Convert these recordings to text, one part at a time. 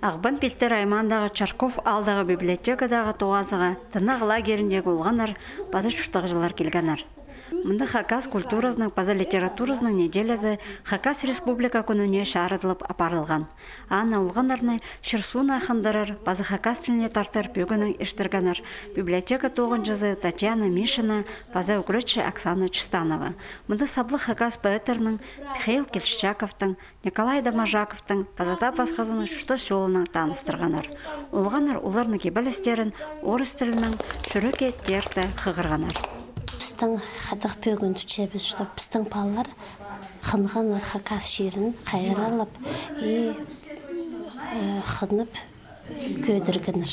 Ағбан пилтер аймандағы Чарков алдағы библиотекадағы туғазыға тынақ лагеріндегі олғанар базы шуштағжылар келгенар. Мында Хакас культурасының база литературасының неделязы Хакас республика күніне шарыдылып апарылған. Ана олғанарны Шырсуна хандарар базы Хакас тіліне тартыр бөгінің іштіргенар. Библиотека тоғынжызы Татьяна Мишина, база үкірітші Оксана Чистанова. Мында саблы Хакас поэтерінің Михаил Кельшчаковтың, Николай Дамажаковтың базада басқазының шуты жолының таныстырғанар. Олғанар оларны кебелестерін орыс тілінің шүріке терті қығырғанар. Біздің қадық бөгін түчебіз, біздің балалар қынғанар Хакас шерін қайыралып, қынып көдіргінір.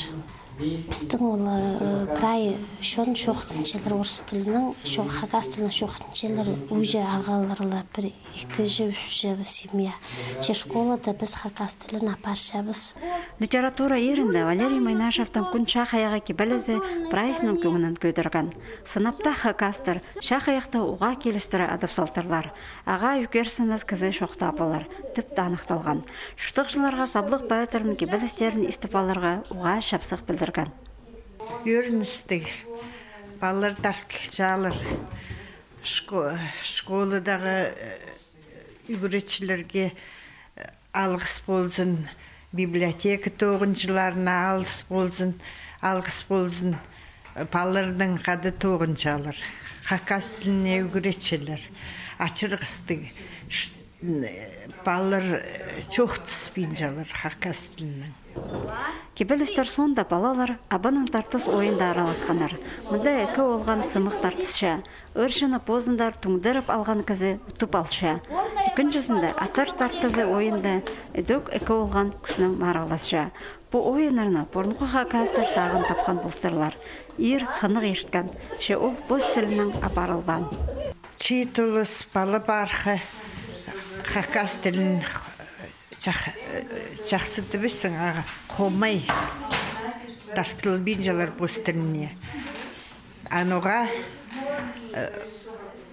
Біздің олы прай шон шоқтыншелер орыс тілінің, Хакас тілінің шоқтыншелер өже ағаларлы бір 2-3 семья. Школада біз Хакас тілін апаршабыз. Литература ерінде Валерий Майнашевтың күн шақаяға кебелізі прайсының көңінін көдірген. Сынапта Хакастыр, шақаяқты уға келістірі адып салтырлар. Аға үкерсініз кізі шоқта апалар, тіпті анықталған. Шұтық жыларға саблық поэтерінің кебелістерін истипаларға уға шапсық білдірген. Көріністік, балалар тартылчалар, школадағы үгіретшілерге алғыс болсын, библиотека тоғыншыларына алғыс болсын, балалардың қады тоғыншалар, Хакас тіліне үгіретшілер, ачырғыстық, балалар çox түспейінжалар Хакас тілінің. Кебелістер сонда балалар абының тартыс ойында араласқанар. Мұнда әкі олған сымық тартысша, өршіні позындар түңдіріп алған кізі ұтып алша. Үкіншісінде атар тартысы ойында өдөк әкі олған күшінің мараласша. Бұ ойынарына бұрынғы Хакастар сағын тапқан бұлтырлар. Ир қынық ерткен, ше ол бұз сілінің апарылған. Читулыс балы барқы Хакас тілін жақсы дебесің аға, қомай тартылбейін жалар бұз тіліне. Аныға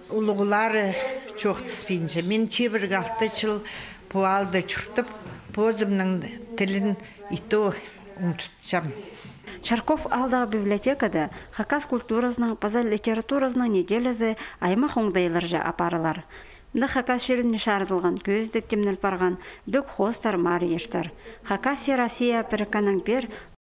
ұлығылары çox түспейін жа. Мен чебір қалты жыл бұалды чұртып, бозымның тілін ито ұмтытшам. Чарков алдағы библиотекада Хакас культурасының, база литературасының неделізі аймақ оңдайларжа апарылар. Мында Хакас шеріне шарыдылған, көздік темнел барған, дөк хостар мары ештар. Хакас Россия бірікканның бір